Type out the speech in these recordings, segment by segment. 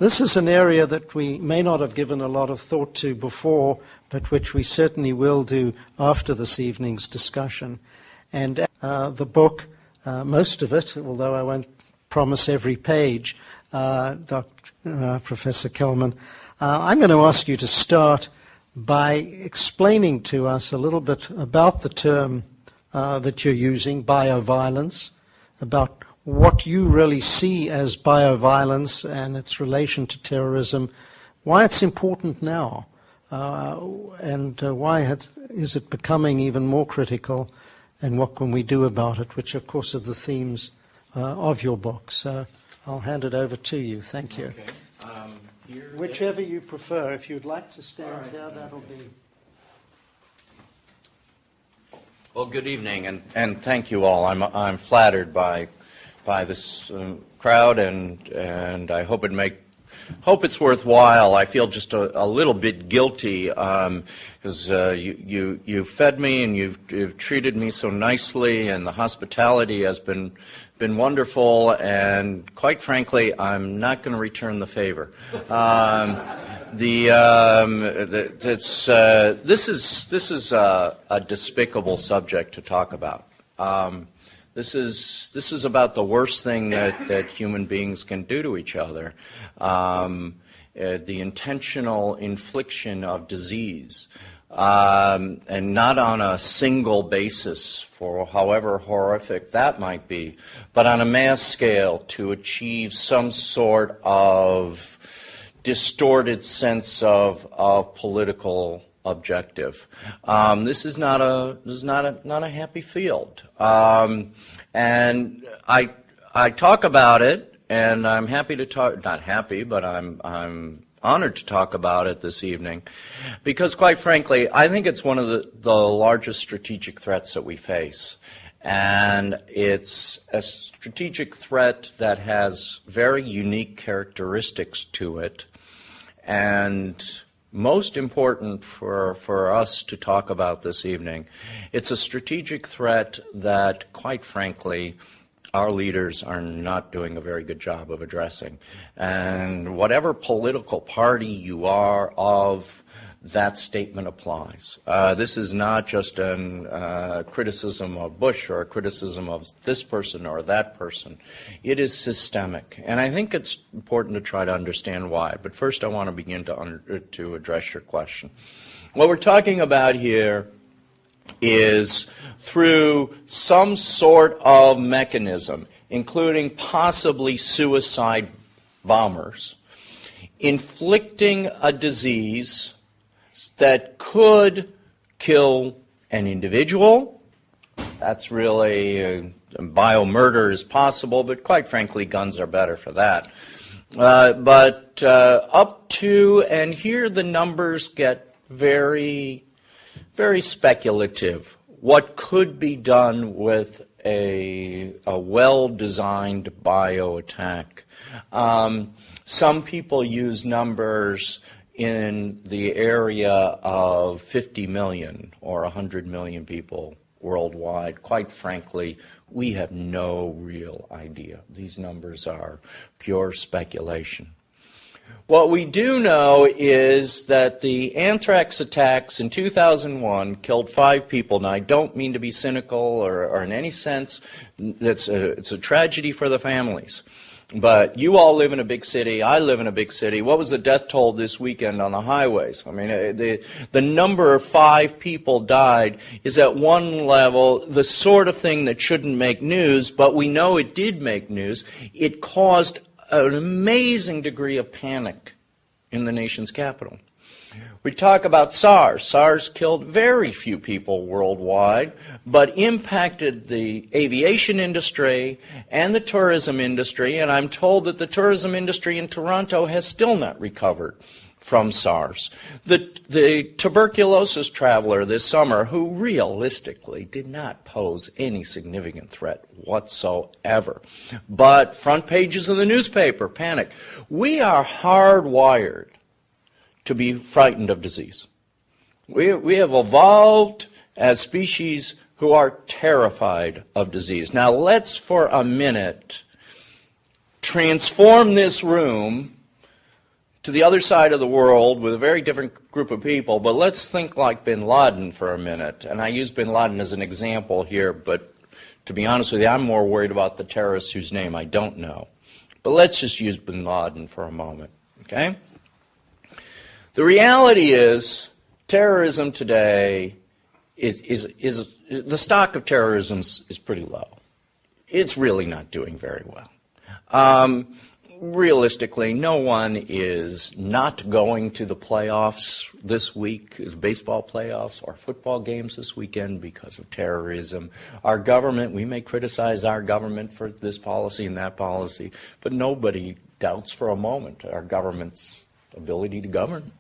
This is an area that we may not have given a lot of thought to before, but which we certainly will do after this evening's discussion. And the book, most of it, although I won't promise every page, Professor Kellman, I'm going to ask you to start by explaining to us a little bit about the term that you're using, bioviolence, about what you really see as bioviolence and its relation to terrorism, why it's important now, and why is it becoming even more critical, and what can we do about it, which of course are the themes of your book. So I'll hand it over to you. Thank you. Okay. Whichever you prefer. If you'd like to stand here, that'll be... Well, good evening, and thank you all. I'm flattered by this crowd, and I hope it's worthwhile. I feel just a little bit guilty because you fed me and you've treated me so nicely, and the hospitality has been wonderful. And quite frankly, I'm not going to return the favor. This is a despicable subject to talk about. This is about the worst thing that human beings can do to each other, the intentional infliction of disease, and not on a single basis, for however horrific that might be, but on a mass scale to achieve some sort of distorted sense of political objective. This is not a happy field, and I talk about it, and I'm happy to talk. Not happy, but I'm honored to talk about it this evening, because quite frankly, I think it's one of the largest strategic threats that we face, and it's a strategic threat that has very unique characteristics to it, and most important for us to talk about this evening, it's a strategic threat that, quite frankly, our leaders are not doing a very good job of addressing. And whatever political party you are of, that statement applies. This is not just a criticism of Bush or a criticism of this person or that person. It is systemic. And I think it's important to try to understand why. But first I want to begin to address your question. What we're talking about here is through some sort of mechanism, including possibly suicide bombers, inflicting a disease that could kill an individual. That's really, biomurder is possible, but quite frankly, guns are better for that. But up to, and here the numbers get very, very speculative. What could be done with a well-designed bio attack? Some people use numbers in the area of 50 million or 100 million people worldwide. Quite frankly, we have no real idea. These numbers are pure speculation. What we do know is that the anthrax attacks in 2001 killed 5 people. Now, I don't mean to be cynical or in any sense. It's a tragedy for the families. But you all live in a big city. I live in a big city. What was the death toll this weekend on the highways? I mean, the number of 5 people died is at one level the sort of thing that shouldn't make news, but we know it did make news. It caused an amazing degree of panic in the nation's capital. We talk about SARS. SARS killed very few people worldwide, but impacted the aviation industry and the tourism industry, and I'm told that the tourism industry in Toronto has still not recovered from SARS. The tuberculosis traveler this summer, who realistically did not pose any significant threat whatsoever, but front pages of the newspaper, panic. We are hardwired to be frightened of disease. We have evolved as species who are terrified of disease. Now let's for a minute transform this room to the other side of the world with a very different group of people, but let's think like bin Laden for a minute. And I use bin Laden as an example here, but to be honest with you, I'm more worried about the terrorist whose name I don't know. But let's just use bin Laden for a moment, okay? The reality is terrorism today is the stock of terrorism is pretty low. It's really not doing very well. Realistically, no one is not going to the playoffs this week, baseball playoffs or football games this weekend because of terrorism. Our government, we may criticize our government for this policy and that policy, but nobody doubts for a moment our government's ability to govern.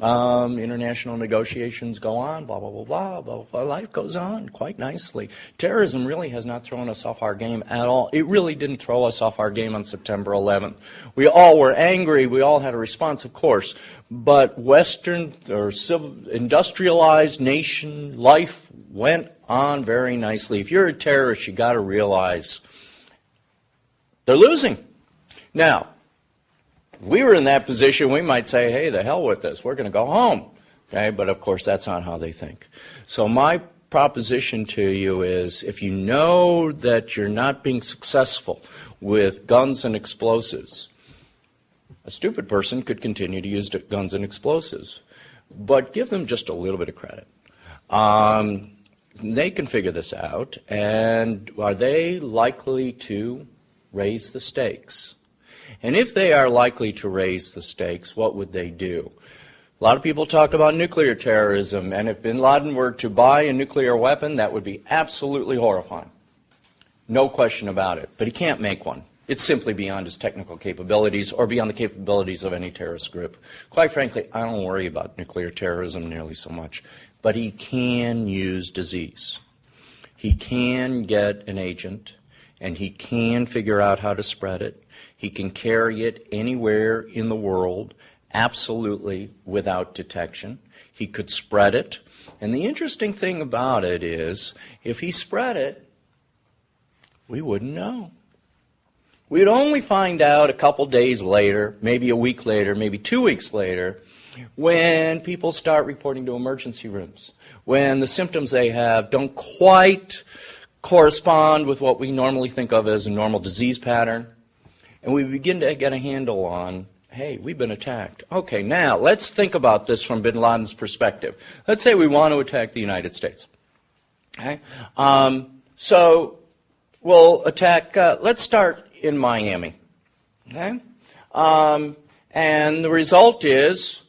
International negotiations go on, blah, blah, blah, blah, blah, blah. Life goes on quite nicely. Terrorism really has not thrown us off our game at all. It really didn't throw us off our game on September 11th. We all were angry. We all had a response, of course. But Western or industrialized nation life went on very nicely. If you're a terrorist, you got to realize they're losing. Now, if we were in that position, we might say, hey, the hell with this. We're going to go home. Okay? But, of course, that's not how they think. So my proposition to you is if you know that you're not being successful with guns and explosives, a stupid person could continue to use guns and explosives. But give them just a little bit of credit. They can figure this out. And are they likely to raise the stakes? And if they are likely to raise the stakes, what would they do? A lot of people talk about nuclear terrorism, and if bin Laden were to buy a nuclear weapon, that would be absolutely horrifying. No question about it. But he can't make one. It's simply beyond his technical capabilities or beyond the capabilities of any terrorist group. Quite frankly, I don't worry about nuclear terrorism nearly so much. But he can use disease. He can get an agent, and he can figure out how to spread it. He can carry it anywhere in the world, absolutely without detection. He could spread it. And the interesting thing about it is, if he spread it, we wouldn't know. We'd only find out a couple days later, maybe a week later, maybe 2 weeks later, when people start reporting to emergency rooms, when the symptoms they have don't quite correspond with what we normally think of as a normal disease pattern. And we begin to get a handle on, hey, we've been attacked. Okay, now let's think about this from bin Laden's perspective. Let's say we want to attack the United States. Okay? So we'll attack, let's start in Miami. Okay? And the result is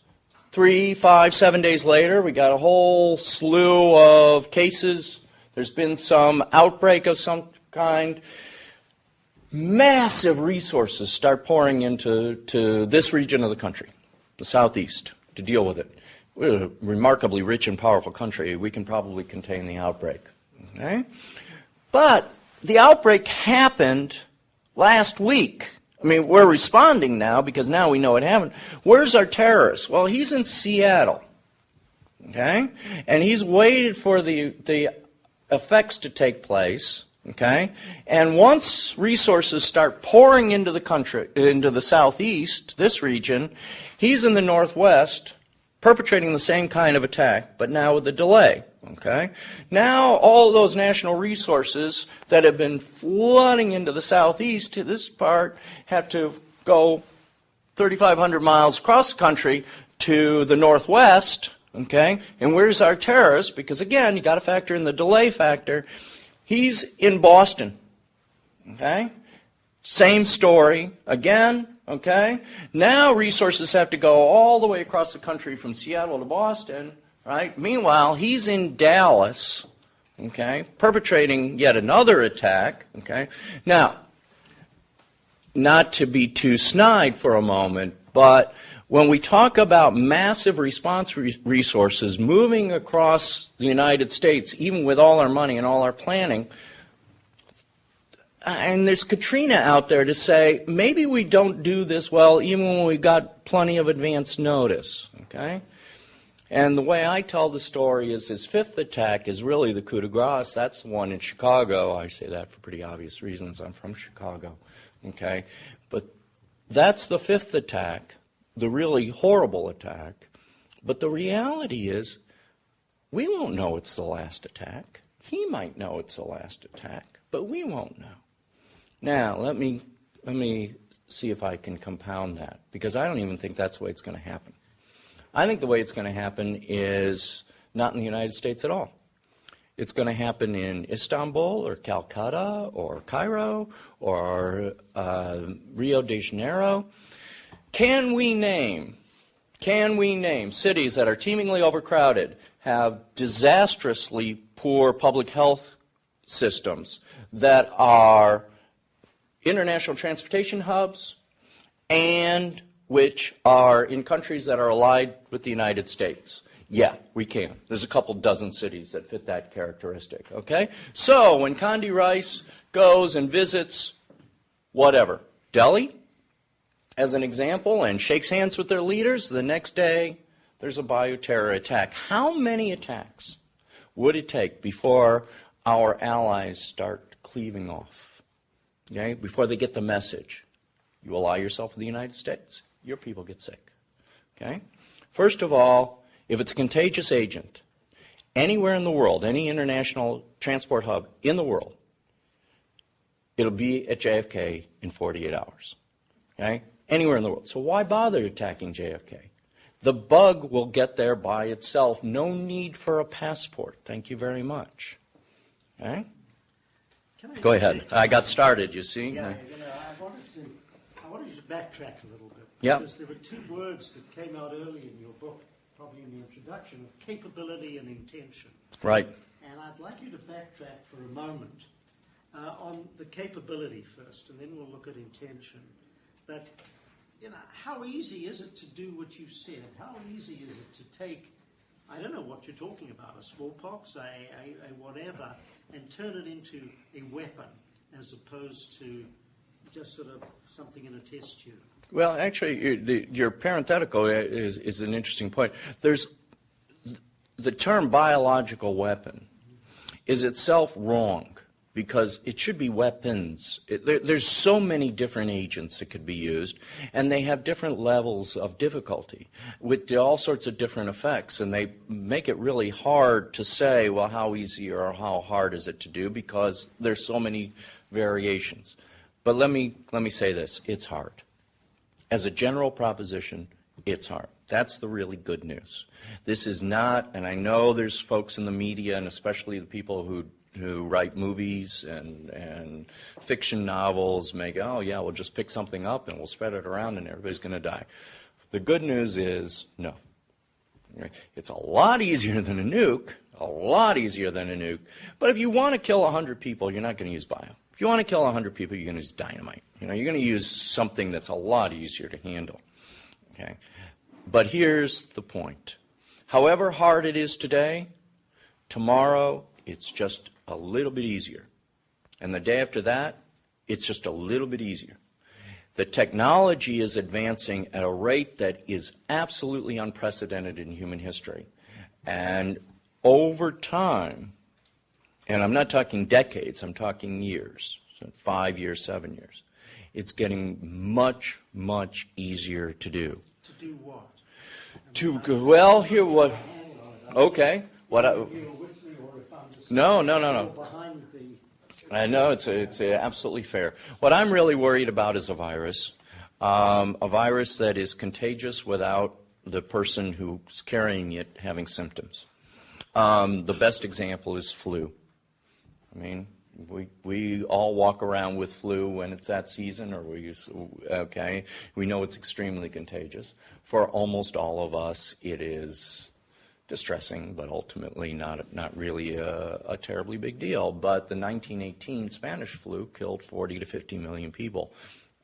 3, 5, 7 days later, we got a whole slew of cases. There's been some outbreak of some kind. Massive resources start pouring into this region of the country, the southeast, to deal with it. We're a remarkably rich and powerful country. We can probably contain the outbreak. Okay? But the outbreak happened last week. I mean, we're responding now because now we know it happened. Where's our terrorist? Well, he's in Seattle. Okay? And he's waited for the effects to take place. Okay? And once resources start pouring into the country, into the southeast, this region, he's in the northwest perpetrating the same kind of attack, but now with a delay. Okay? Now all those national resources that have been flooding into the southeast to this part have to go 3,500 miles across the country to the northwest. Okay? And where's our terrorist? Because again, you got to factor in the delay factor. He's in Boston, okay? Same story again, okay? Now resources have to go all the way across the country from Seattle to Boston, right? Meanwhile, he's in Dallas, okay, perpetrating yet another attack, okay? Now, not to be too snide for a moment, but when we talk about massive response resources moving across the United States, even with all our money and all our planning, and there's Katrina out there to say, maybe we don't do this well even when we got plenty of advance notice, okay? And the way I tell the story is his fifth attack is really the coup de grace. That's the one in Chicago. I say that for pretty obvious reasons. I'm from Chicago, okay? But that's the fifth attack. the really horrible attack. But the reality is, we won't know it's the last attack. He might know it's the last attack, but we won't know. Now, let me see if I can compound that, because I don't even think that's the way it's going to happen. I think the way it's going to happen is not in the United States at all. It's going to happen in Istanbul or Calcutta or Cairo or Rio de Janeiro. Can we name cities that are teemingly overcrowded, have disastrously poor public health systems, that are international transportation hubs, and which are in countries that are allied with the United States? Yeah, we can. There's a couple dozen cities that fit that characteristic, okay? So when Condi Rice goes and visits, whatever, Delhi, as an example, and shakes hands with their leaders, the next day there's a bioterror attack. How many attacks would it take before our allies start cleaving off? Okay? Before they get the message. You ally yourself with the United States, your people get sick. Okay? First of all, if it's a contagious agent, anywhere in the world, any international transport hub in the world, it'll be at JFK in 48 hours. Okay? Anywhere in the world. So why bother attacking JFK? The bug will get there by itself. No need for a passport. Thank you very much. Okay? Go ahead. I got started, you see. Yeah, I wanted to backtrack a little bit. Yeah. Because there were two words that came out early in your book, probably in the introduction, of capability and intention. Right. And I'd like you to backtrack for a moment on the capability first, and then we'll look at intention. But, how easy is it to do what you said? How easy is it to take, I don't know what you're talking about, a smallpox, a whatever, and turn it into a weapon as opposed to just sort of something in a test tube? Well, actually, your parenthetical is an interesting point. There's the term biological weapon is itself wrong, because it should be weapons. There's so many different agents that could be used, and they have different levels of difficulty with all sorts of different effects, and they make it really hard to say, well, how easy or how hard is it to do, because there's so many variations. But let me say this, it's hard. As a general proposition, it's hard. That's the really good news. This is not, and I know there's folks in the media, and especially the people who write movies and fiction novels, may go, oh yeah, we'll just pick something up and we'll spread it around and everybody's going to die. The good news is, no. It's a lot easier than a nuke, but if you want to kill 100 people, you're not going to use bio. If you want to kill 100 people, you're going to use dynamite. You're going to use something that's a lot easier to handle. Okay? But here's the point. However hard it is today, tomorrow it's just a little bit easier. And the day after that, it's just a little bit easier. The technology is advancing at a rate that is absolutely unprecedented in human history. And over time, and I'm not talking decades, I'm talking years, so 5 years, 7 years, it's getting much, much easier to do. To do what? Well, here what, okay. No. I know, it's absolutely fair. What I'm really worried about is a virus that is contagious without the person who's carrying it having symptoms. The best example is flu. I mean, we all walk around with flu when it's that season, or we know it's extremely contagious. For almost all of us, it is distressing, but ultimately not really a terribly big deal. But the 1918 Spanish flu killed 40 to 50 million people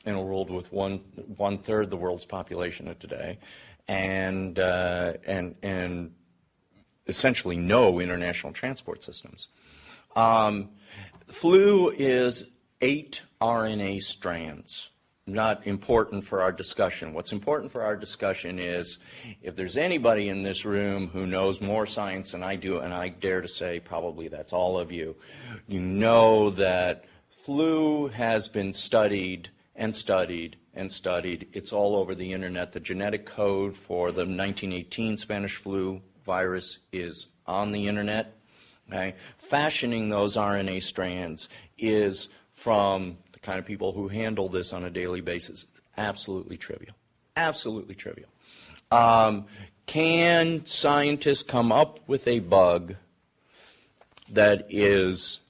in a world with one third the world's population of today, and essentially no international transport systems. Flu is 8 RNA strands. Not important for our discussion. What's important for our discussion is, if there's anybody in this room who knows more science than I do, and I dare to say probably that's all of you, you know that flu has been studied and studied and studied. It's all over the internet. The genetic code for the 1918 Spanish flu virus is on the internet. Okay? Fashioning those RNA strands is, from the kind of people who handle this on a daily basis, absolutely trivial. Absolutely trivial. Can scientists come up with a bug that is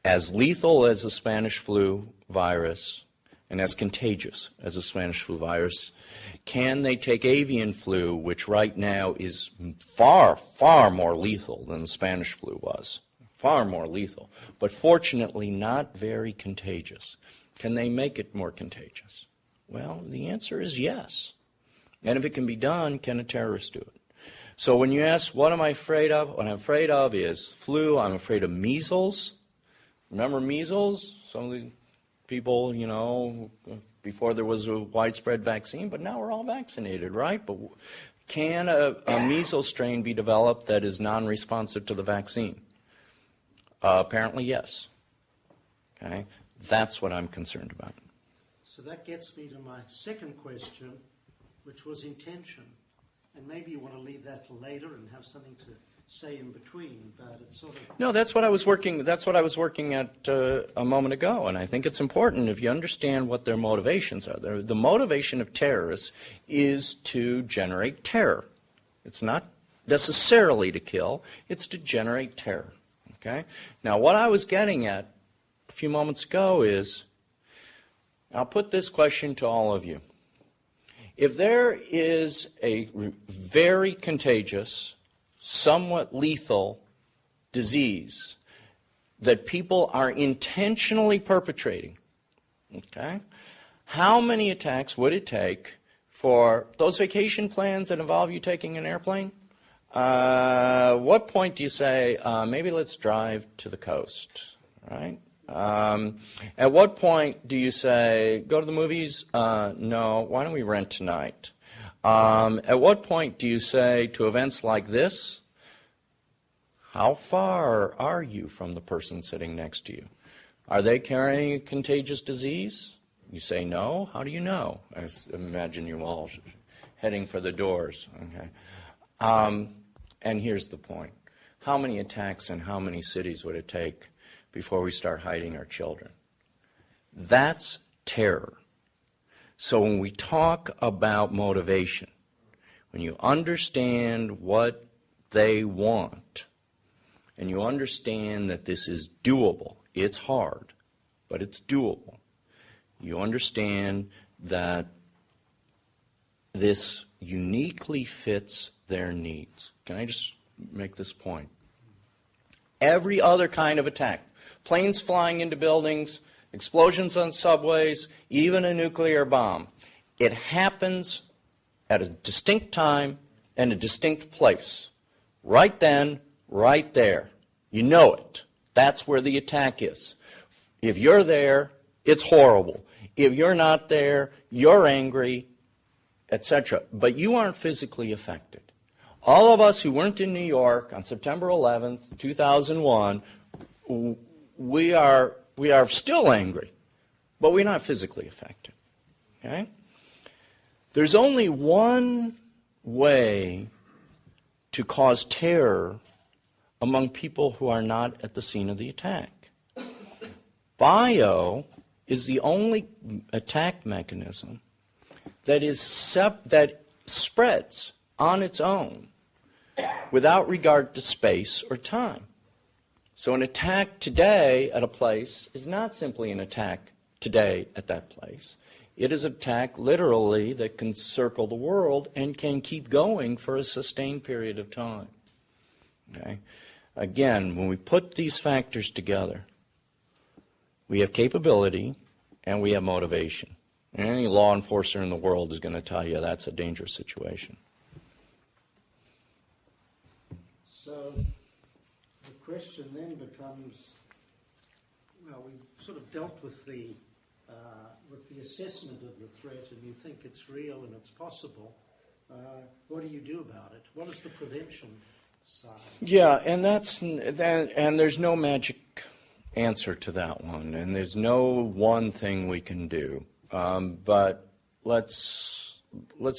as lethal as the Spanish flu virus and as contagious as the Spanish flu virus? Can they take avian flu, which right now is far, far more lethal than the Spanish flu was, far more lethal, but fortunately not very contagious? Can they make it more contagious? Well, the answer is yes. And if it can be done, can a terrorist do it? So when you ask, what am I afraid of? What I'm afraid of is flu. I'm afraid of measles. Remember measles? Some of the people, you know, before there was a widespread vaccine, but now we're all vaccinated, right? But can a measles strain be developed that is non-responsive to the vaccine? Apparently, yes. Okay? That's what I'm concerned about. So that gets me to my second question, which was intention. And maybe you want to leave that till later and have something to say in between, but it's sort of... No, that's what I was working at a moment ago, and I think it's important if you understand what their motivations are. The motivation of terrorists is to generate terror. It's not necessarily to kill, it's to generate terror. Okay? Now, what I was getting at a few moments ago is, I'll put this question to all of you. If there is a very contagious, somewhat lethal disease that people are intentionally perpetrating, okay, how many attacks would it take for those vacation plans that involve you taking an airplane? What point do you say, maybe let's drive to the coast, right? At what point do you say, go to the movies? No, why don't we rent tonight? At what point do you say to events like this, how far are you from the person sitting next to you? Are they carrying a contagious disease? You say no. How do you know? I imagine you all heading for the doors. Okay. And here's the point. How many attacks in how many cities would it take before we start hiding our children? That's terror. So when we talk about motivation, when you understand what they want, and you understand that this is doable, it's hard, but it's doable, you understand that this uniquely fits their needs. Can I just make this point? Every other kind of attack, planes flying into buildings, explosions on subways, even a nuclear bomb, it happens at a distinct time and a distinct place. Right then, right there. You know it. That's where the attack is. If you're there, it's horrible. If you're not there, you're angry, etc. But you aren't physically affected. All of us who weren't in New York on September 11th, 2001, we are still angry, but we're not physically affected. Okay? There's only one way to cause terror among people who are not at the scene of the attack. Bio is the only attack mechanism that that spreads on its own without regard to space or time. So an attack today at a place is not simply an attack today at that place. It is an attack literally that can circle the world and can keep going for a sustained period of time. Okay? Again, when we put these factors together, we have capability and we have motivation. And any law enforcer in the world is going to tell you that's a dangerous situation. So the question then becomes, well, we've sort of dealt with the assessment of the threat, and you think it's real and it's possible. What do you do about it? What is the prevention side? Yeah, and there's no magic answer to that one, and there's no one thing we can do. But let's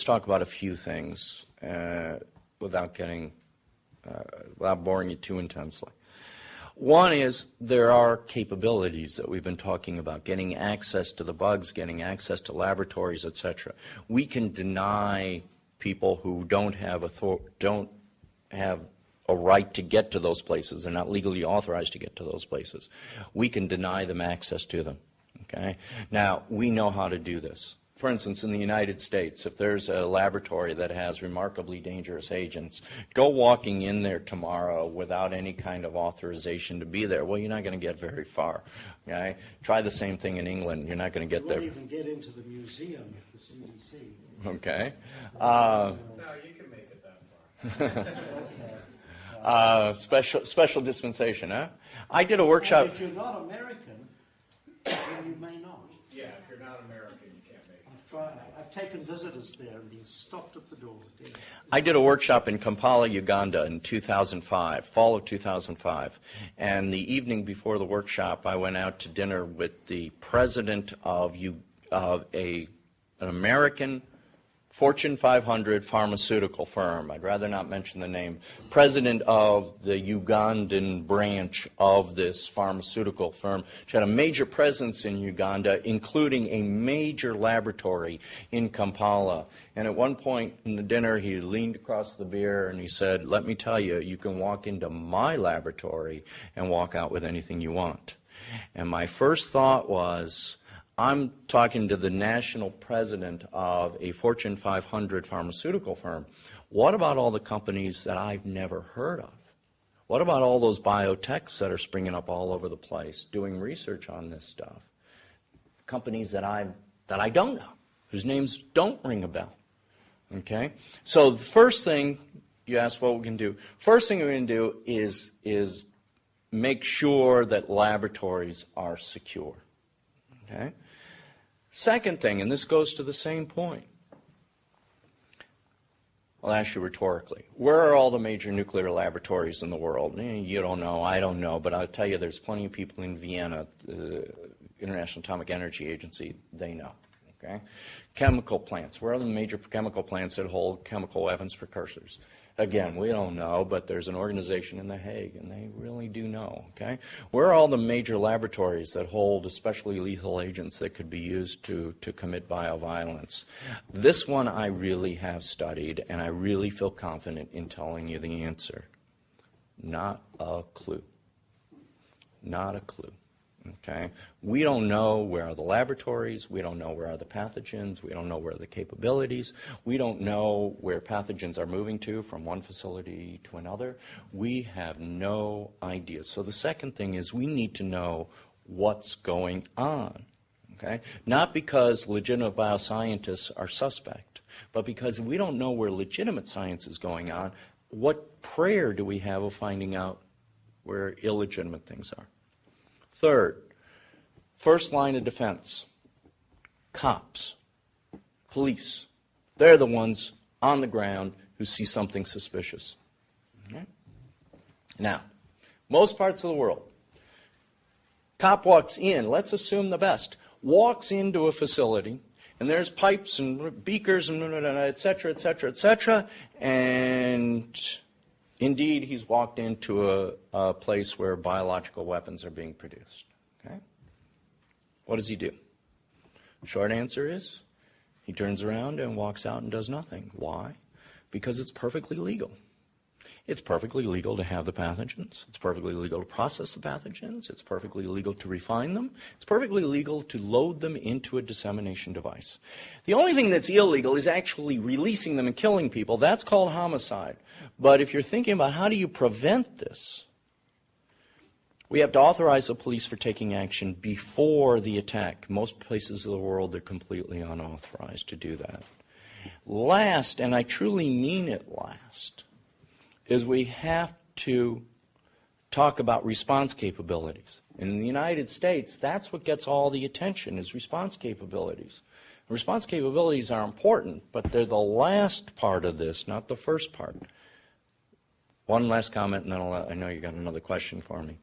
talk about a few things without boring you too intensely. One is there are capabilities that we've been talking about, getting access to the bugs, getting access to laboratories, etc. We can deny people who don't have a right to get to those places. They're not legally authorized to get to those places. We can deny them access to them. Okay? Now, we know how to do this. For instance, in the United States, if there's a laboratory that has remarkably dangerous agents, go walking in there tomorrow without any kind of authorization to be there. Well, you're not going to get very far. Okay? Try the same thing in England. You're not going to get there. You won't even get into the museum of the CDC. Okay. No, you can make it that far. Special dispensation, huh? I did a workshop. And if you're not American, then you may not. Yeah, if you're not American, you can't make it. I've taken visitors there and been stopped at the door. I did a workshop in Kampala, Uganda in 2005, fall of 2005. And the evening before the workshop, I went out to dinner with the president of an American Fortune 500 pharmaceutical firm. I'd rather not mention the name. President of the Ugandan branch of this pharmaceutical firm. She had a major presence in Uganda, including a major laboratory in Kampala. And at one point in the dinner, he leaned across the beer and he said, "Let me tell you, you can walk into my laboratory and walk out with anything you want." And my first thought was, I'm talking to the national president of a Fortune 500 pharmaceutical firm. What about all the companies that I've never heard of? What about all those biotechs that are springing up all over the place doing research on this stuff? Companies that I don't know, whose names don't ring a bell. Okay? So the first thing, you ask what we can do. First thing we're going to do is make sure that laboratories are secure. Okay? Second thing, and this goes to the same point. I'll ask you rhetorically. Where are all the major nuclear laboratories in the world? You don't know, I don't know, but I'll tell you there's plenty of people in Vienna, the International Atomic Energy Agency, they know. Okay? Chemical plants. Where are the major chemical plants that hold chemical weapons precursors? Again, we don't know, but there's an organization in The Hague, and they really do know. Okay? Where are all the major laboratories that hold especially lethal agents that could be used to commit bioviolence? This one I really have studied, and I really feel confident in telling you the answer. Not a clue. Not a clue. Okay? We don't know where are the laboratories, we don't know where are the pathogens, we don't know where are the capabilities, we don't know where pathogens are moving to from one facility to another. We have no idea. So the second thing is we need to know what's going on. Okay? Not because legitimate bioscientists are suspect, but because we don't know where legitimate science is going on, what prayer do we have of finding out where illegitimate things are? Third, first line of defense, cops, police. They're the ones on the ground who see something suspicious. Okay? Now, most parts of the world, cop walks in, let's assume the best, walks into a facility, and there's pipes and beakers and et cetera, et cetera, et cetera, and indeed, he's walked into a place where biological weapons are being produced. Okay? What does he do? Short answer is, he turns around and walks out and does nothing. Why? Because it's perfectly legal. It's perfectly legal to have the pathogens. It's perfectly legal to process the pathogens. It's perfectly legal to refine them. It's perfectly legal to load them into a dissemination device. The only thing that's illegal is actually releasing them and killing people. That's called homicide. But if you're thinking about how do you prevent this, we have to authorize the police for taking action before the attack. Most places of the world, they're completely unauthorized to do that. Last, and I truly mean it last, is we have to talk about response capabilities. In the United States, that's what gets all the attention, is response capabilities. Response capabilities are important, but they're the last part of this, not the first part. One last comment, and then I know you got another question for me.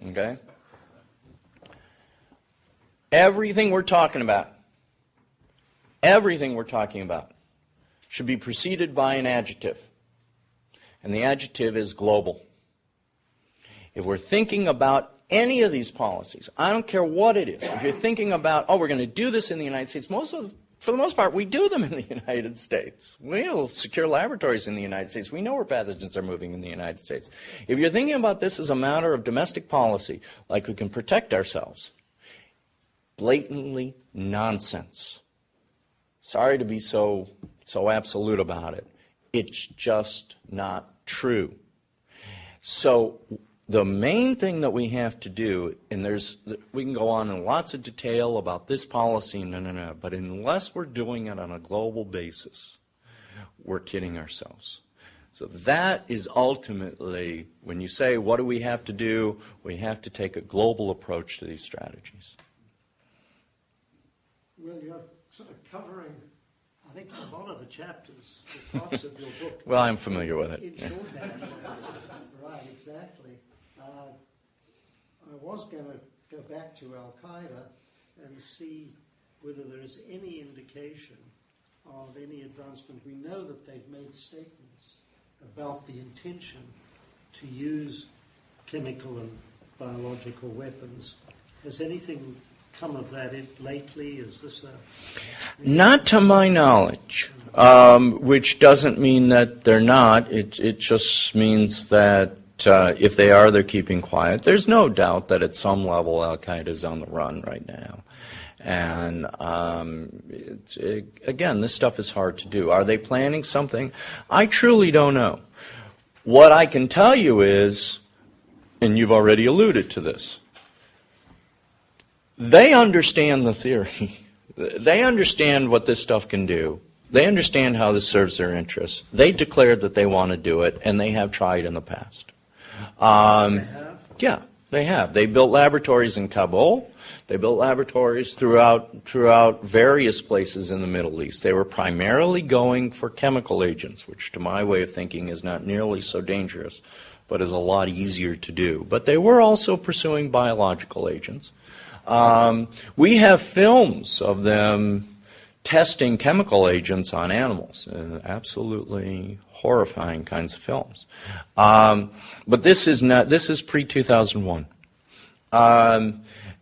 Okay? Everything we're talking about everything we're talking about should be preceded by an adjective. And the adjective is global. If we're thinking about any of these policies, I don't care what it is, if you're thinking about, oh, we're going to do this in the United States, for the most part, we do them in the United States. We'll secure laboratories in the United States. We know where pathogens are moving in the United States. If you're thinking about this as a matter of domestic policy, like we can protect ourselves, blatantly nonsense. Sorry to be so absolute about it. It's just not true. So the main thing that we have to do, and we can go on in lots of detail about this policy, but unless we're doing it on a global basis, we're kidding ourselves. So that is ultimately, when you say, what do we have to do? We have to take a global approach to these strategies. Well, you're sort of covering, I think, a lot of the chapters, the parts of your book. Well, I'm familiar with it. In shorthand. Right, exactly. I was going to go back to Al-Qaeda and see whether there is any indication of any advancement. We know that they've made statements about the intention to use chemical and biological weapons. Has anything come of that lately? Is this Not to my knowledge, which doesn't mean that they're not. It just means that if they are, they're keeping quiet. There's no doubt that at some level Al-Qaeda is on the run right now. And again, this stuff is hard to do. Are they planning something? I truly don't know. What I can tell you is, and you've already alluded to this, they understand the theory. They understand what this stuff can do. They understand how this serves their interests. They declared that they want to do it, and they have tried in the past. They have? Yeah, they have. They built laboratories in Kabul. They built laboratories throughout various places in the Middle East. They were primarily going for chemical agents, which to my way of thinking is not nearly so dangerous, but is a lot easier to do. But they were also pursuing biological agents. We have films of them testing chemical agents on animals, absolutely horrifying kinds of films. But this is pre-2001.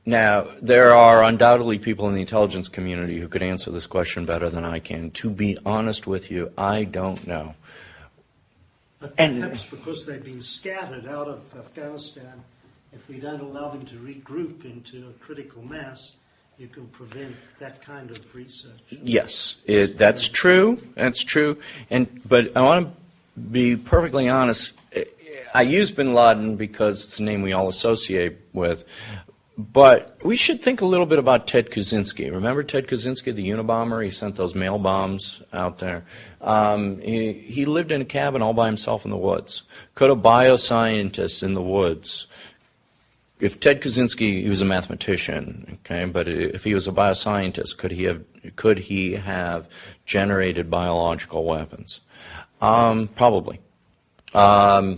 Now, there are undoubtedly people in the intelligence community who could answer this question better than I can. To be honest with you, I don't know. But perhaps because they've been scattered out of Afghanistan, if we don't allow them to regroup into a critical mass, you can prevent that kind of research. Yes, that's true. That's true. But I want to be perfectly honest. I use bin Laden because it's a name we all associate with. But we should think a little bit about Ted Kaczynski. Remember Ted Kaczynski, the Unabomber? He sent those mail bombs out there. He lived in a cabin all by himself in the woods. Could a bioscientist in the woods, if Ted Kaczynski, he was a mathematician, okay, but if he was a bioscientist, could he have generated biological weapons? Probably. Now,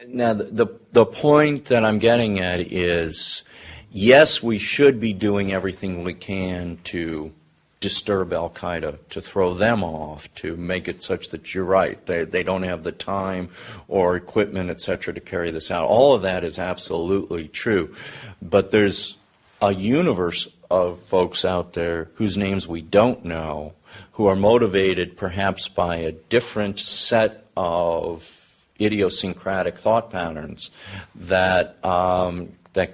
the point that I'm getting at is, yes, we should be doing everything we can to disturb Al-Qaeda, to throw them off, to make it such that you're right, they don't have the time or equipment, etc., to carry this out. All of that is absolutely true. But there's a universe of folks out there whose names we don't know, who are motivated perhaps by a different set of idiosyncratic thought patterns that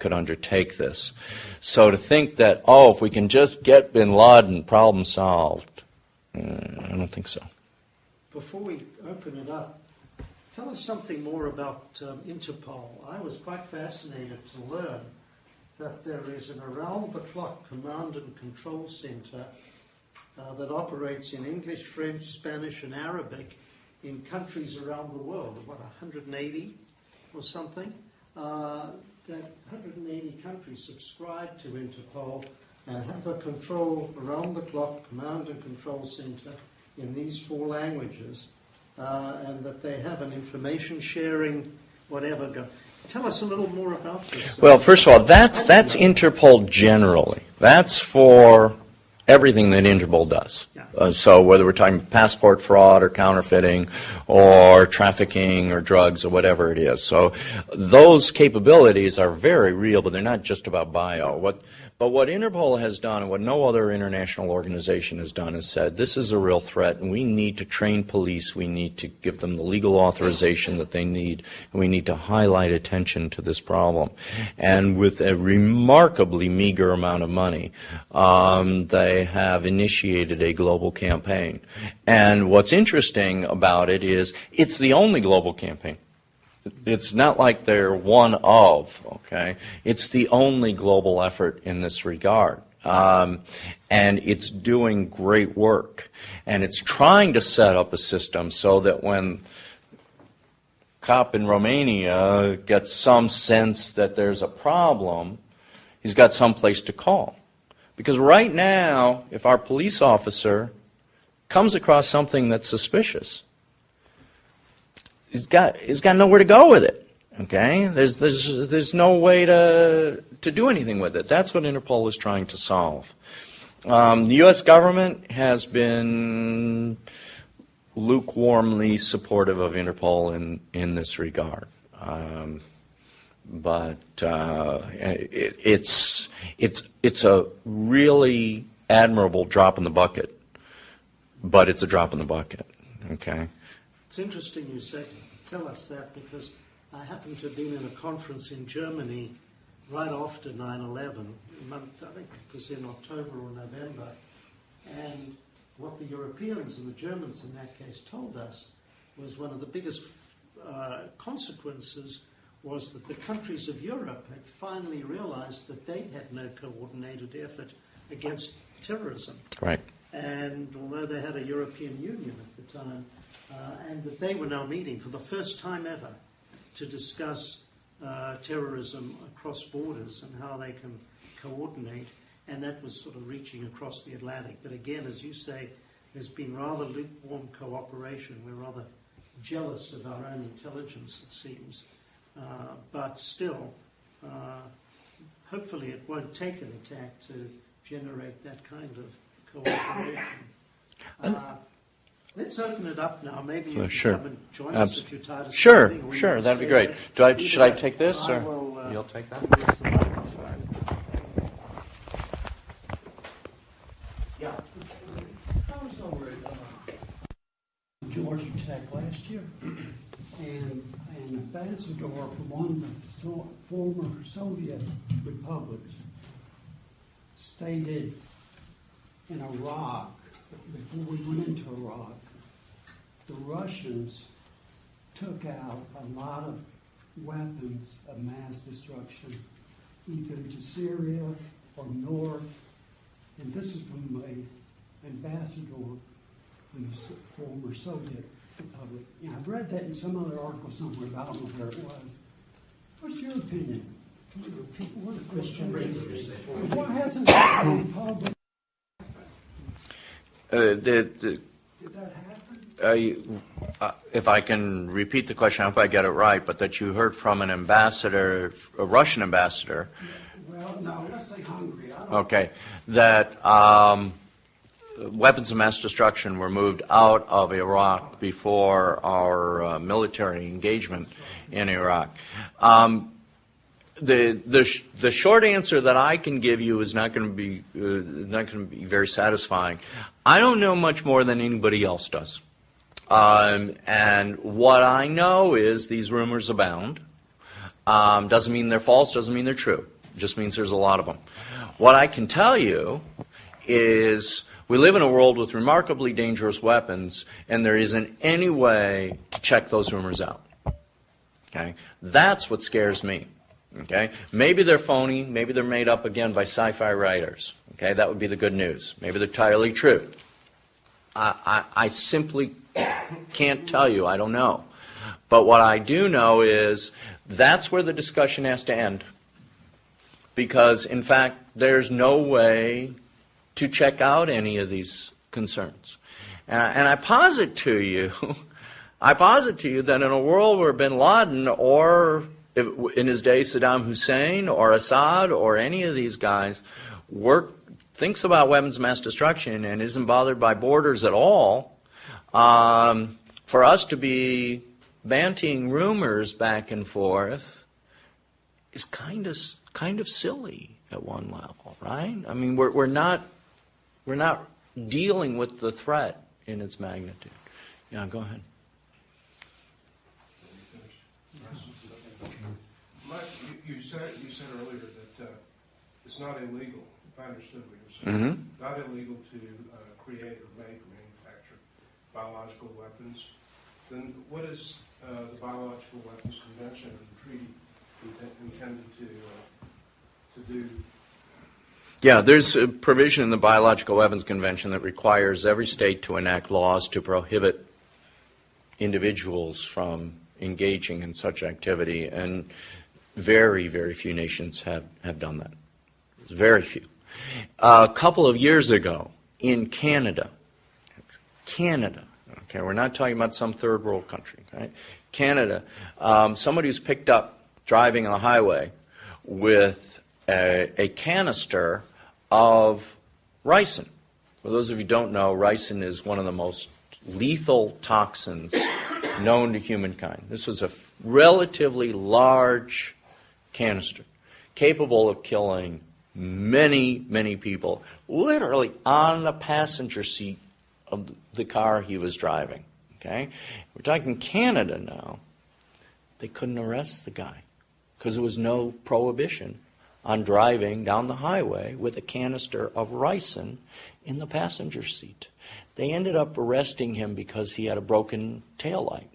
could undertake this. So to think that, oh, if we can just get bin Laden, problem solved, I don't think so. Before we open it up, tell us something more about Interpol. I was quite fascinated to learn that there is an around-the-clock command and control center that operates in English, French, Spanish, and Arabic in countries around the world, what, 180 or something? That 180 countries subscribe to Interpol and have a control around-the-clock command and control center in these 4 languages, and that they have an information sharing, whatever. Tell us a little more about this. Well, first of all, that's Interpol generally. That's for everything that Interpol does. Yeah. So whether we're talking passport fraud or counterfeiting or trafficking or drugs or whatever it is. So those capabilities are very real, but they're not just about bio. But what Interpol has done and what no other international organization has done is said this is a real threat and we need to train police, we need to give them the legal authorization that they need, and we need to highlight attention to this problem. And with a remarkably meager amount of money, they have initiated a global campaign. And what's interesting about it is it's the only global campaign. It's not like they're one of, okay? It's the only global effort in this regard. And it's doing great work. And it's trying to set up a system so that when a cop in Romania gets some sense that there's a problem, he's got some place to call. Because right now, if our police officer comes across something that's suspicious, he's got nowhere to go with it. Okay, there's no way to do anything with it. That's what Interpol is trying to solve. The U.S. government has been lukewarmly supportive of Interpol in this regard, but it's a really admirable drop in the bucket, but it's a drop in the bucket. Okay. It's interesting you tell us that, because I happened to have been in a conference in Germany right after 9/11, I think it was in October or November, and what the Europeans and the Germans in that case told us was one of the biggest consequences was that the countries of Europe had finally realized that they had no coordinated effort against terrorism. Right. And although they had a European Union at the time, and that they were now meeting for the first time ever to discuss terrorism across borders and how they can coordinate, and that was sort of reaching across the Atlantic. But again, as you say, there's been rather lukewarm cooperation. We're rather jealous of our own intelligence, it seems. But still, hopefully it won't take an attack to generate that kind of cooperation. Let's open it up now. Maybe you can come and join us if you're tired of standing, or Sure, that'd be stay great. there. Should I take this, or will, you'll take that? with the microphone. Yeah. I was over at Georgia Tech last year, and an ambassador from one of the former Soviet republics stated in Iraq, before we went into Iraq, the Russians took out a lot of weapons of mass destruction, either to Syria or north. And this is from an ambassador from the former Soviet republic. And I've read that in some other article somewhere, but I don't know where it was. What's your opinion? Can you repeat what the question is? Why hasn't that been public? Did that happen? If I can repeat the question, I hope I get it right, but that you heard from an ambassador, a Russian ambassador. Well, no, let's say Hungary. Okay, that weapons of mass destruction were moved out of Iraq before our military engagement in Iraq. The short answer that I can give you is not going to be very satisfying. I don't know much more than anybody else does, and what I know is these rumors abound. Doesn't mean they're false. Doesn't mean they're true. It just means there's a lot of them. What I can tell you is we live in a world with remarkably dangerous weapons, and there isn't any way to check those rumors out. Okay, that's what scares me. Okay, maybe they're phony, maybe they're made up again by sci-fi writers. Okay, that would be the good news. Maybe they're entirely true. I simply can't tell you. I don't know. But what I do know is that's where the discussion has to end. Because, in fact, there's no way to check out any of these concerns. And I posit to you, that in a world where bin Laden or in his day Saddam Hussein or Assad or any of these guys worked thinks about weapons of mass destruction and isn't bothered by borders at all, for us to be bantying rumors back and forth is kind of silly at one level, right? I mean, we're not dealing with the threat in its magnitude. Yeah, go ahead. Mike, you said earlier that it's not illegal, if I understood what you were saying, not illegal to create or make or manufacture biological weapons. Then what is the Biological Weapons Convention and the treaty intended to do? Yeah, there's a provision in the Biological Weapons Convention that requires every state to enact laws to prohibit individuals from engaging in such activity, and very, very few nations have done that. Very few. A couple of years ago in Canada, okay, we're not talking about some third world country, right? Canada, somebody was picked up driving on the highway with a canister of ricin. For those of you who don't know, ricin is one of the most lethal toxins known to humankind. This was a relatively large canister, capable of killing many, many people, literally on the passenger seat of the car he was driving. Okay? We're talking Canada now. They couldn't arrest the guy because there was no prohibition on driving down the highway with a canister of ricin in the passenger seat. They ended up arresting him because he had a broken taillight.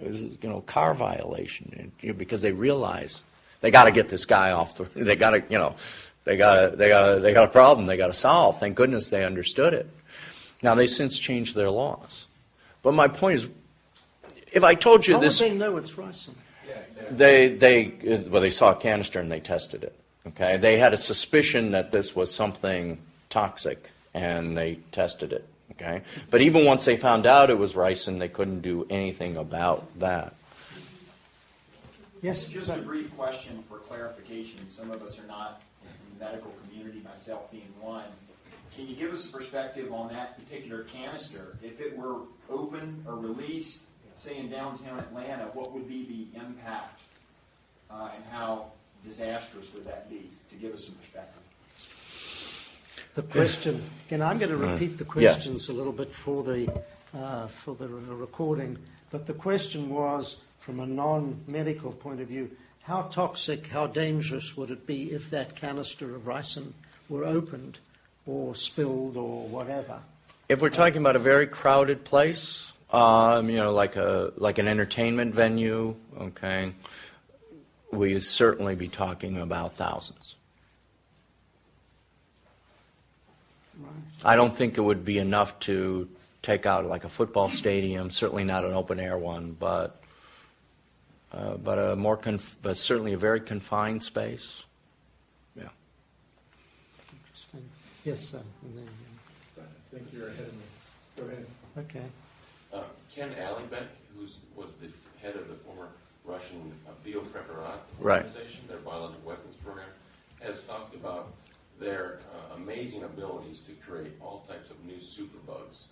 It was, car violation, because they realized they got to get this guy off the. They got to, they got a problem they got to solve. Thank goodness they understood it. Now they've since changed their laws. But my point is, if I told you this, how would they know it's ricin? They saw a canister and they tested it. Okay, they had a suspicion that this was something toxic and they tested it. Okay, but even once they found out it was ricin, they couldn't do anything about that. Yes. Just a brief question for clarification. Some of us are not in the medical community, myself being one. Can you give us a perspective on that particular canister? If it were open or released, say in downtown Atlanta, what would be the impact and how disastrous would that be? To give us some perspective. The question, and I'm going to repeat the questions a little bit for the recording, but the question was, from a non-medical point of view, how toxic, how dangerous would it be if that canister of ricin were opened or spilled or whatever? If we're talking about a very crowded place, like an entertainment venue, okay, we'd certainly be talking about thousands. Right. I don't think it would be enough to take out like a football stadium, certainly not an open air one, but but certainly a very confined space. Yeah. Interesting. Yes, sir. And then, I think you're ahead of me. Go ahead. okay. Ken Alibek, who was the head of the former Russian Biopreparat Right. organization, their biological weapons program, has talked about their amazing abilities to create all types of new superbugs.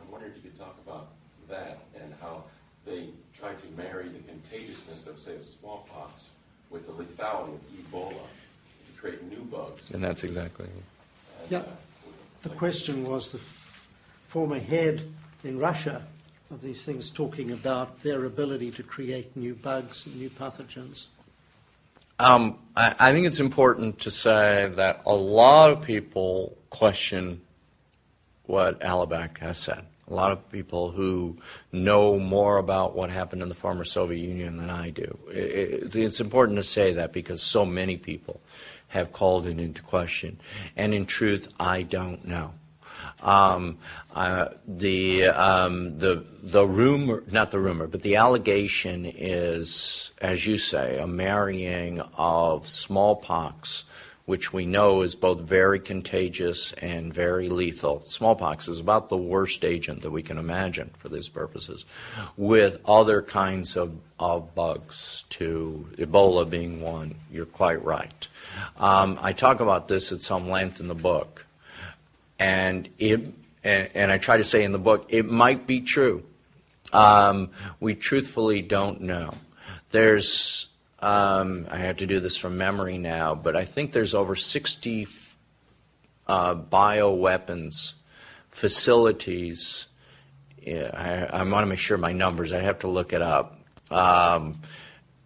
I'm wondering if you could talk about that and how they try to marry the contagiousness of, say, smallpox with the lethality of Ebola to create new bugs. And that's exactly it. And, Yeah. The question was the former head in Russia of these things talking about their ability to create new bugs and new pathogens. I think it's important to say that a lot of people question what Alibek has said. A lot of people who know more about what happened in the former Soviet Union than I do. It's important to say that because so many people have called it into question. And in truth, I don't know. The rumor, not the rumor, but the allegation is, as you say, a marrying of smallpox, which we know is both very contagious and very lethal. Smallpox is about the worst agent that we can imagine for these purposes, with other kinds of bugs, to Ebola being one. You're quite right. I talk about this at some length in the book. and I try to say in the book, it might be true. We truthfully don't know. There's, I have to do this from memory now, but I think there's over 60 bioweapons facilities. Yeah, I want to make sure my numbers, I have to look it up,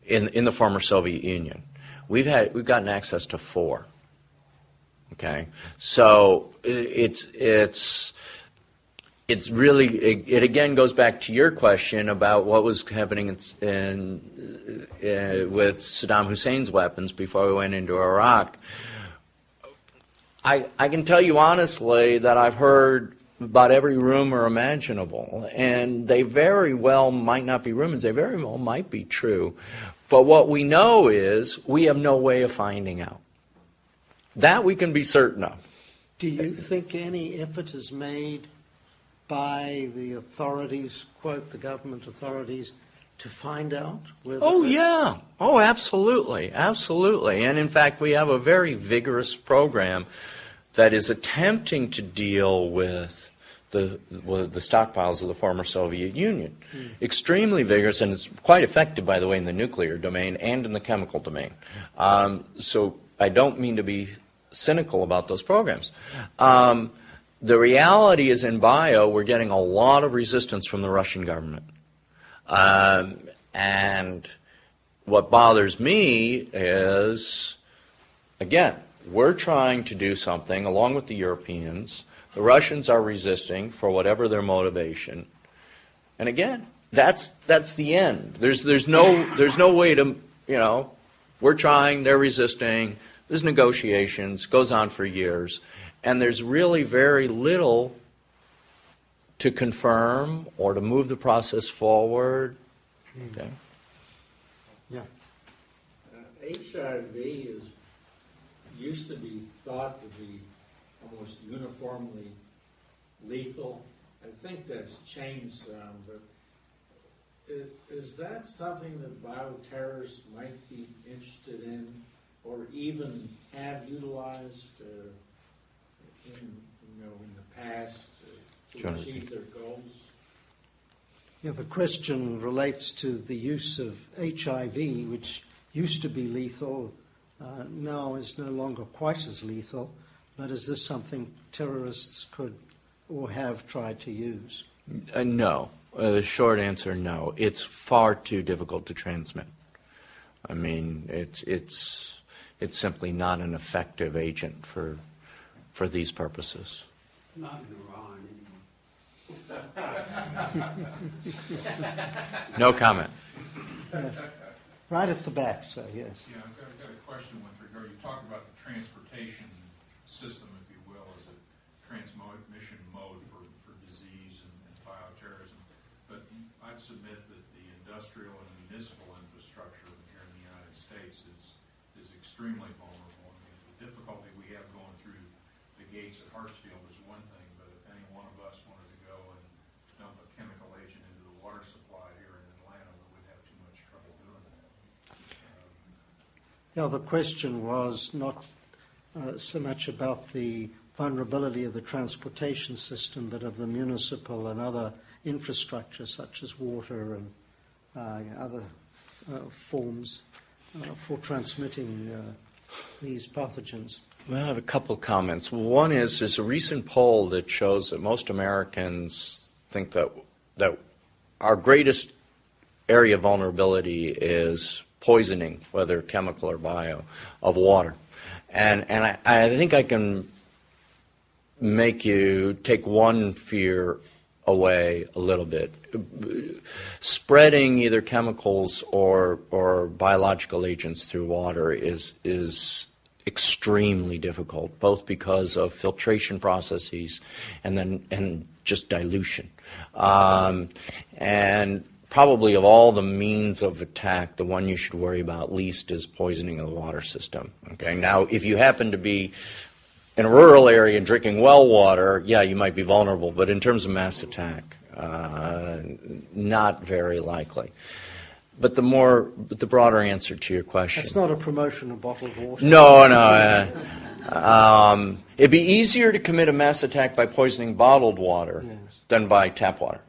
in the former Soviet Union. We've gotten access to 4. Okay, so it's really, it again goes back to your question about what was happening with Saddam Hussein's weapons before we went into Iraq. I can tell you honestly that I've heard about every rumor imaginable, and they very well might not be rumors, they very well might be true. But what we know is we have no way of finding out. That we can be certain of. Do you think any effort is made by the authorities, quote, the government authorities, to find out whether... Oh, yeah. Oh, absolutely. Absolutely. And in fact, we have a very vigorous program that is attempting to deal with the stockpiles of the former Soviet Union. Extremely vigorous, and it's quite effective, by the way, in the nuclear domain and in the chemical domain. So I don't mean to be cynical about those programs. The reality is in bio, we're getting a lot of resistance from the Russian government. And what bothers me is, again, we're trying to do something along with the Europeans. The Russians are resisting for whatever their motivation. And again, that's the end. There's no way to, we're trying, they're resisting, there's negotiations, goes on for years, and there's really very little to confirm or to move the process forward. Okay. Yeah. HIV used to be thought to be almost uniformly lethal. I think that's changed some, but is that something that bioterrorists might be interested in or even have utilized in the past to achieve their goals? Yeah, the question relates to the use of HIV, which used to be lethal, now is no longer quite as lethal. But is this something terrorists could or have tried to use? No. The short answer, no. It's far too difficult to transmit. I mean, it's simply not an effective agent for these purposes. Not in Iran anymore. No comment. Yes. Right at the back, sir, yes. Yeah, I've got a question with regard, you talked about the transportation system, if you will, as a transmission mode for disease and bioterrorism. But I'd submit that the industrial and municipal infrastructure here in the United States is extremely vulnerable. I mean, the difficulty we have going through the gates at Hartsfield is one thing, but if any one of us wanted to go and dump a chemical agent into the water supply here in Atlanta, we would have too much trouble doing that. Yeah, the question was not so much about the vulnerability of the transportation system, but of the municipal and other infrastructure, such as water and other forms for transmitting these pathogens. Well, I have a couple of comments. One is there's a recent poll that shows that most Americans think that our greatest area of vulnerability is poisoning, whether chemical or bio, of water. And I think I can make you take one fear away a little bit. Spreading either chemicals or biological agents through water is extremely difficult, both because of filtration processes and just dilution. And probably of all the means of attack, the one you should worry about least is poisoning of the water system. Okay. Now, if you happen to be in a rural area drinking well water, yeah, you might be vulnerable, but in terms of mass attack, not very likely. But the broader answer to your question. That's not a promotion of bottled water. No. It'd be easier to commit a mass attack by poisoning bottled water than by tap water.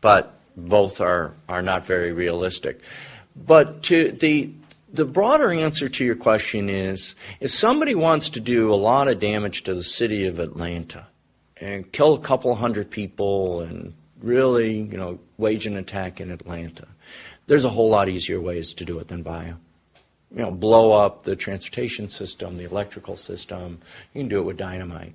But both are not very realistic. But to the broader answer to your question is, if somebody wants to do a lot of damage to the city of Atlanta and kill a couple hundred people and really, wage an attack in Atlanta, there's a whole lot easier ways to do it than bio. Blow up the transportation system, the electrical system. You can do it with dynamite.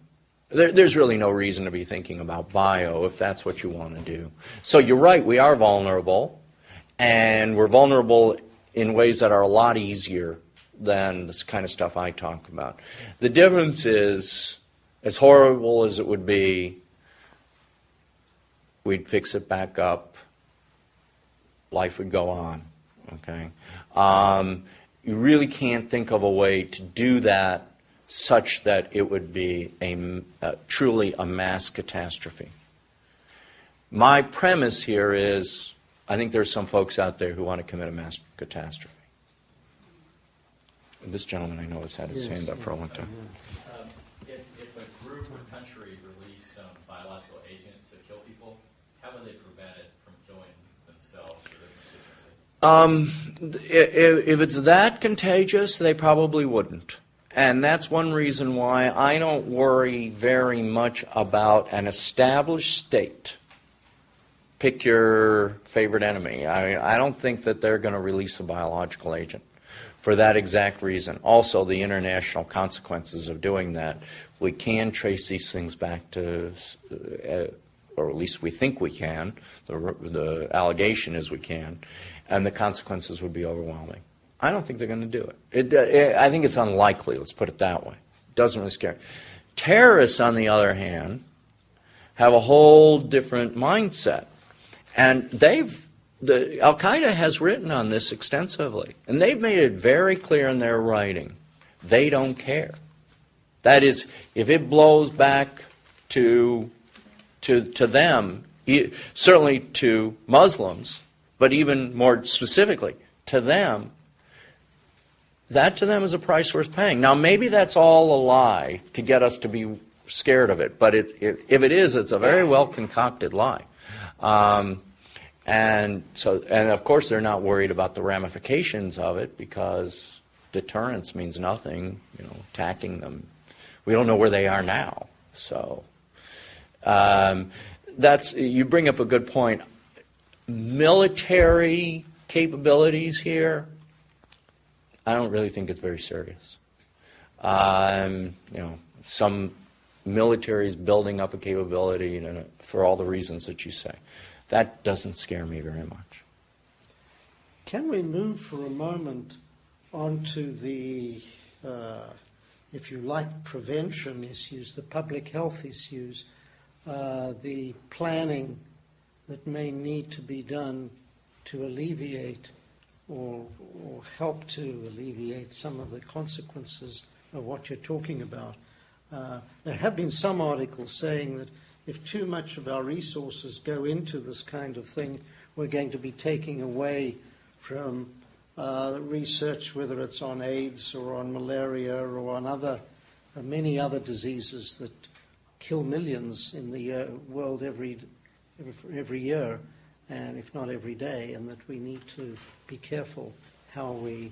There's really no reason to be thinking about bio if that's what you want to do. So you're right, we are vulnerable, and we're vulnerable in ways that are a lot easier than this kind of stuff I talk about. The difference is, as horrible as it would be, we'd fix it back up, life would go on, okay? You really can't think of a way to do that such that it would be truly a mass catastrophe. My premise here is, I think there's some folks out there who want to commit a mass catastrophe. This gentleman I know has had his hand up for a long time. If a group or country release some biological agent to kill people, how would they prevent it from killing themselves or their constituency? If it's that contagious, they probably wouldn't. And that's one reason why I don't worry very much about an established state. Pick your favorite enemy. I don't think that they're going to release a biological agent for that exact reason. Also, the international consequences of doing that. We can trace these things back to, or at least we think we can. The allegation is we can. And the consequences would be overwhelming. I don't think they're going to do it. I think it's unlikely, let's put it that way. It doesn't really scare me. Terrorists, on the other hand, have a whole different mindset. And Al-Qaeda has written on this extensively. And they've made it very clear in their writing. They don't care. That is, if it blows back to them, certainly to Muslims, but even more specifically to them, that to them is a price worth paying. Now, maybe that's all a lie to get us to be scared of it, but if it is, it's a very well concocted lie. And of course, they're not worried about the ramifications of it because deterrence means nothing. Attacking them, we don't know where they are now. So you bring up a good point. Military capabilities here, I don't really think it's very serious. Some military is building up a capability for all the reasons that you say. That doesn't scare me very much. Can we move for a moment onto the, if you like, prevention issues, the public health issues, the planning that may need to be done to alleviate or help to alleviate some of the consequences of what you're talking about. There have been some articles saying that if too much of our resources go into this kind of thing, we're going to be taking away from research, whether it's on AIDS or on malaria or on many other diseases that kill millions in the world every year, and if not every day, and that we need to be careful how we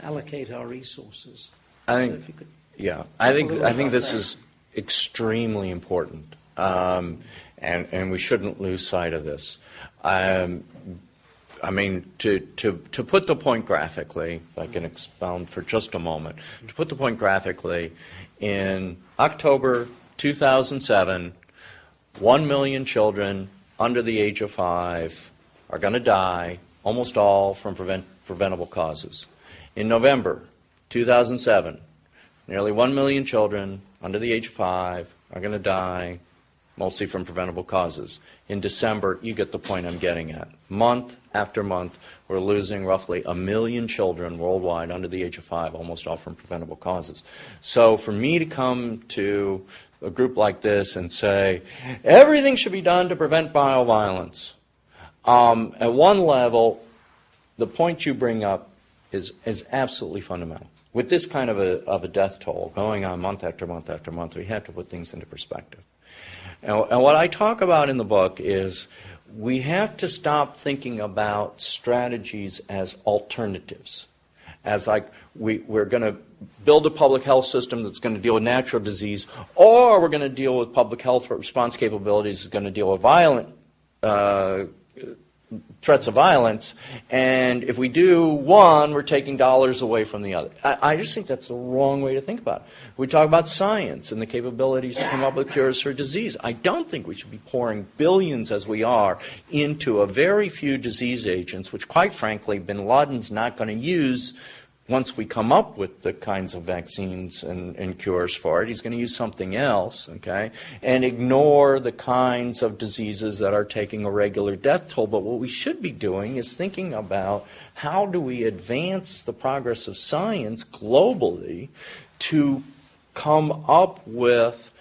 allocate our resources. I think this is extremely important, and we shouldn't lose sight of this. To put the point graphically, if I can expound for just a moment, to put the point graphically, in October 2007, 1 million children under the age of 5 are going to die, almost all from preventable causes. In November 2007, nearly 1 million children under the age of 5 are going to die, mostly from preventable causes. In December, you get the point I'm getting at. Month after month, we're losing roughly 1 million children worldwide under the age of 5, almost all from preventable causes. So for me to come to a group like this and say, everything should be done to prevent bioviolence, at one level, the point you bring up is absolutely fundamental. with this kind of a death toll going on month after month after month, we have to put things into perspective. And what I talk about in the book is we have to stop thinking about strategies as alternatives, as like we're going to build a public health system that's going to deal with natural disease, or we're going to deal with public health response capabilities that's going to deal with violent threats of violence, and if we do one, we're taking dollars away from the other. I just think that's the wrong way to think about it. We talk about science and the capabilities to come up with cures for disease. I don't think we should be pouring billions, as we are, into a very few disease agents, which, quite frankly, bin Laden's not going to use once we come up with the kinds of vaccines and cures for it. He's going to use something else, okay, and ignore the kinds of diseases that are taking a regular death toll. But what we should be doing is thinking about how do we advance the progress of science globally to come up with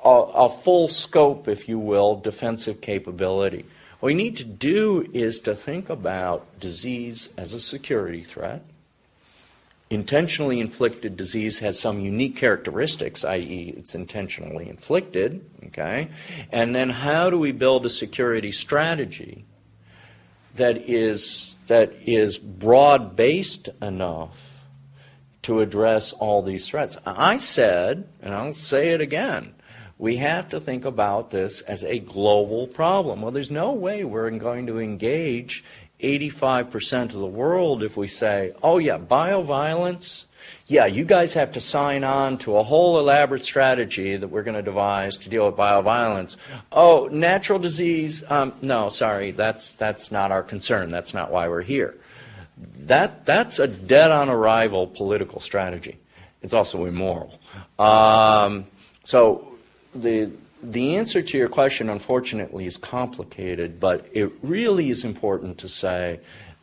a full scope, if you will, defensive capability. What we need to do is to think about disease as a security threat. Intentionally inflicted disease has some unique characteristics, i.e. it's intentionally inflicted, okay? And then how do we build a security strategy that is broad-based enough to address all these threats? I said, and I'll say it again, we have to think about this as a global problem. Well, there's no way we're going to engage 85% of the world if we say, oh yeah, bioviolence, yeah, you guys have to sign on to a whole elaborate strategy that we're going to devise to deal with bioviolence. Oh, natural disease, no, sorry, that's not our concern. That's not why we're here. That's a dead-on-arrival political strategy. It's also immoral. So the answer to your question, unfortunately, is complicated, but it really is important to say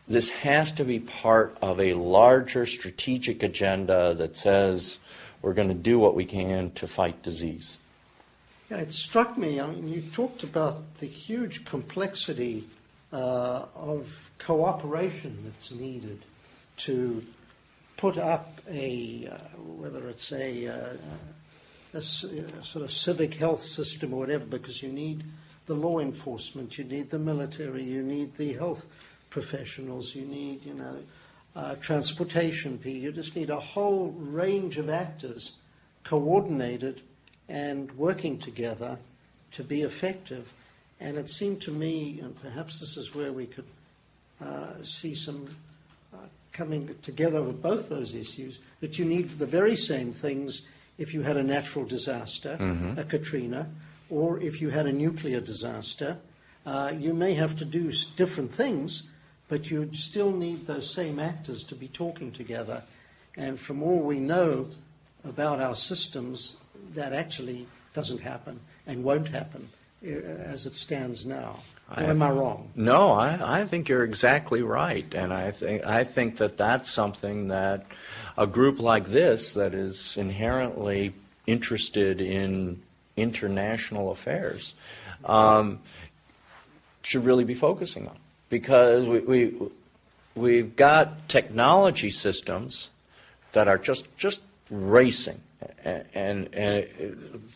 this has to be part of a larger strategic agenda that says we're going to do what we can to fight disease. Yeah, it struck me, I mean, you talked about the huge complexity of cooperation that's needed to put up whether it's a sort of civic health system or whatever, because you need the law enforcement, you need the military, you need the health professionals, you need, transportation people. You just need a whole range of actors coordinated and working together to be effective. And it seemed to me, and perhaps this is where we could see some coming together with both those issues, that you need the very same things if you had a natural disaster, a Katrina, or if you had a nuclear disaster. You may have to do different things, but you still need those same actors to be talking together. And from all we know about our systems, that actually doesn't happen and won't happen as it stands now. Or am I wrong? No, I think you're exactly right. And I think that that's something that a group like this that is inherently interested in international affairs should really be focusing on. Because we've got technology systems that are just racing, and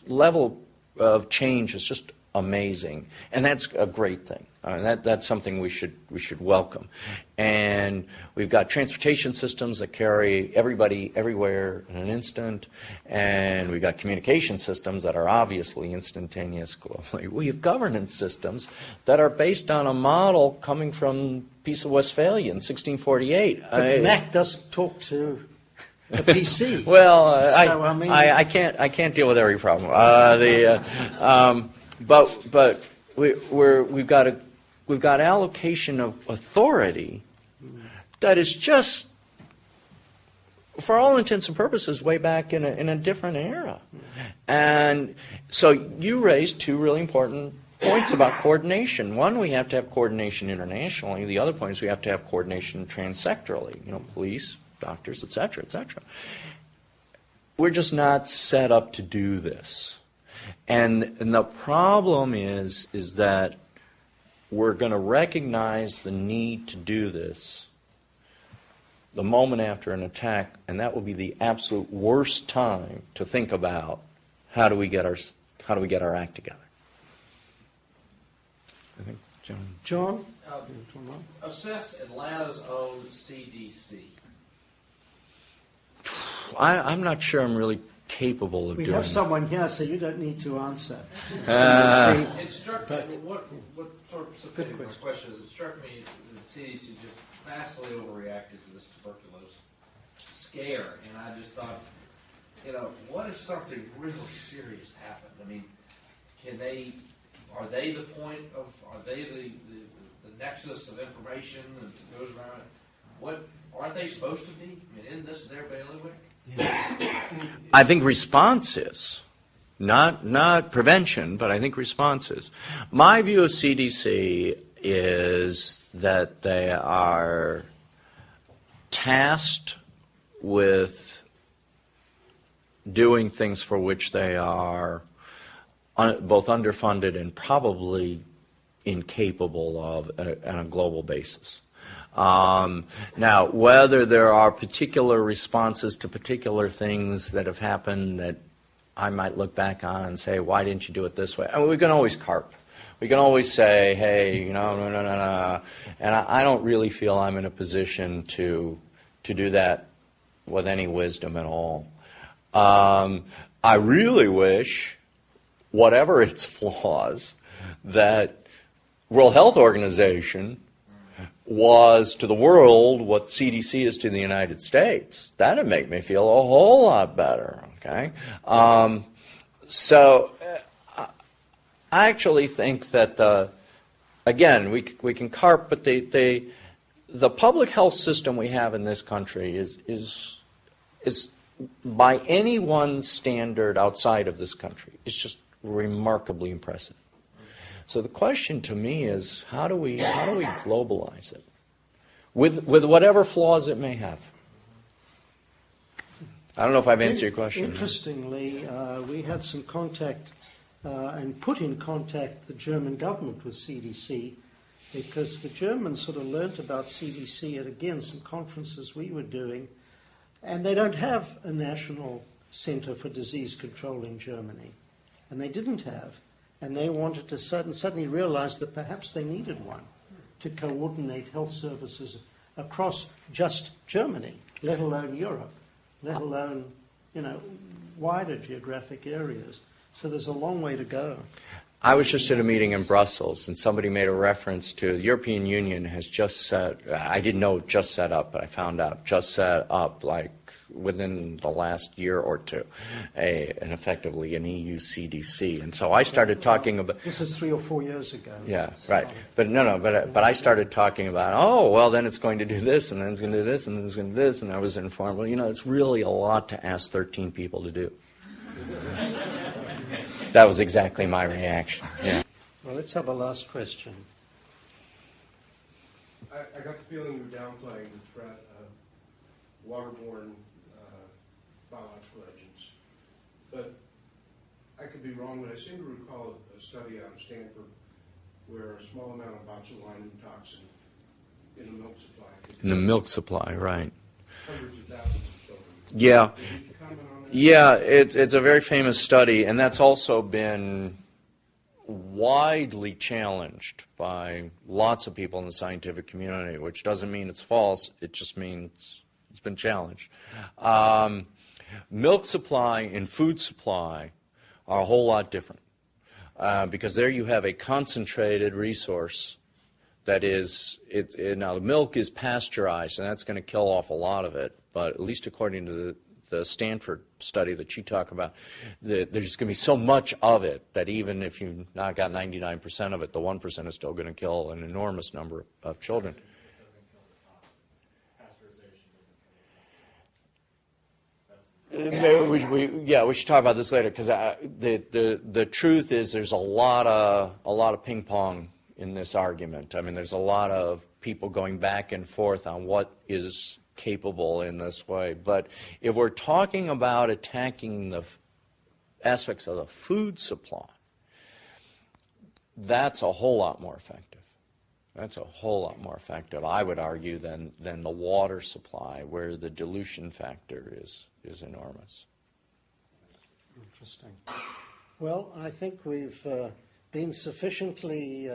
level of change is just amazing, and that's a great thing. That's something we should welcome. And we've got transportation systems that carry everybody everywhere in an instant, and we've got communication systems that are obviously instantaneous globally. We have governance systems that are based on a model coming from Peace of Westphalia in 1648. But Mac doesn't talk to a PC. Well, so, I can't deal with every problem. But we've got allocation of authority that is just, for all intents and purposes, way back in a different era. And so you raised two really important points about coordination. One, we have to have coordination internationally. The other point is we have to have coordination transsectorally. Police, doctors, et cetera, et cetera. We're just not set up to do this. And the problem is that we're going to recognize the need to do this the moment after an attack, and that will be the absolute worst time to think about how do we get our act together. I think John? Assess Atlanta's own CDC. I'm not sure I'm really capable of doing that. We have someone here, so you don't need to answer. It struck me, what sort of Good question is, it struck me that the CDC just vastly overreacted to this tuberculosis scare, and I just thought, what if something really serious happened? I mean, are they the point of, are they the nexus of information that goes around? Aren't they supposed to be? I mean, isn't this their bailiwick? I think response is. Not prevention, but I think response is. My view of CDC is that they are tasked with doing things for which they are both underfunded and probably incapable of on a global basis. Now, whether there are particular responses to particular things that have happened that I might look back on and say, why didn't you do it this way? I mean, we can always carp. We can always say, hey, no. And I don't really feel I'm in a position to do that with any wisdom at all. I really wish, whatever its flaws, that World Health Organization was to the world what CDC is to the United States. That'd make me feel a whole lot better, okay? So I actually think that, again, we can carp, but the public health system we have in this country is by anyone's standard outside of this country, it's just remarkably impressive. So the question to me is, how do we globalize it with whatever flaws it may have? I don't know if I've answered your question. Interestingly, we had some contact and put in contact the German government with CDC, because the Germans sort of learnt about CDC at, again, some conferences we were doing, and they don't have a national center for disease control in Germany, and they didn't have. And they wanted to suddenly realize that perhaps they needed one to coordinate health services across just Germany, let alone Europe, let alone, wider geographic areas. So there's a long way to go. I was just at a meeting in Brussels, and somebody made a reference to the European Union has just I didn't know just set up, but I found out, just set up, like within the last year or two, and effectively an EU CDC. And so I started talking about... This is 3 or 4 years ago. Yeah, right. But but I started talking about, well, then it's going to do this, and then it's going to do this, and then it's going to do this, and I was informed, well, it's really a lot to ask 13 people to do. That was exactly my reaction. Yeah. Well, let's have a last question. I got the feeling you're downplaying the threat of waterborne biological agents. But I could be wrong, but I seem to recall a study out of Stanford where a small amount of botulinum toxin in the milk supply. In the milk supply, right. Hundreds of thousands of children. Yeah. Did you comment on that? Yeah, it's a very famous study, and that's also been widely challenged by lots of people in the scientific community, which doesn't mean it's false, it just means it's been challenged. Milk supply and food supply are a whole lot different, because there you have a concentrated resource that is, now the milk is pasteurized, and that's going to kill off a lot of it, but at least according to the Stanford study that you talk about, there's going to be so much of it that even if you knock out 99% of it, the 1% is still going to kill an enormous number of children. We should talk about this later, because the truth is there's a lot of ping pong in this argument. I mean, there's a lot of people going back and forth on what is capable in this way. But if we're talking about attacking the aspects of the food supply, that's a whole lot more effective. That's a whole lot more effective, I would argue, than the water supply, where the dilution factor is enormous. Interesting. Well, I think we've been sufficiently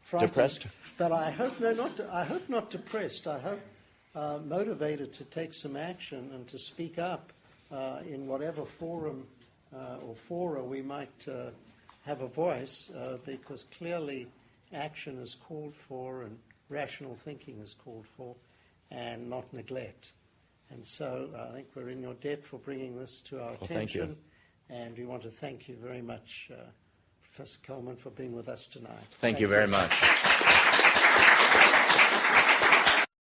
frightened. Depressed? But I hope not depressed. I hope motivated to take some action and to speak up in whatever forum or fora we might have a voice, because clearly action is called for and rational thinking is called for, and not neglect. And so I think we're in your debt for bringing this to our attention. Thank you. And we want to thank you very much, Professor Kellman, for being with us tonight. Thank you very much.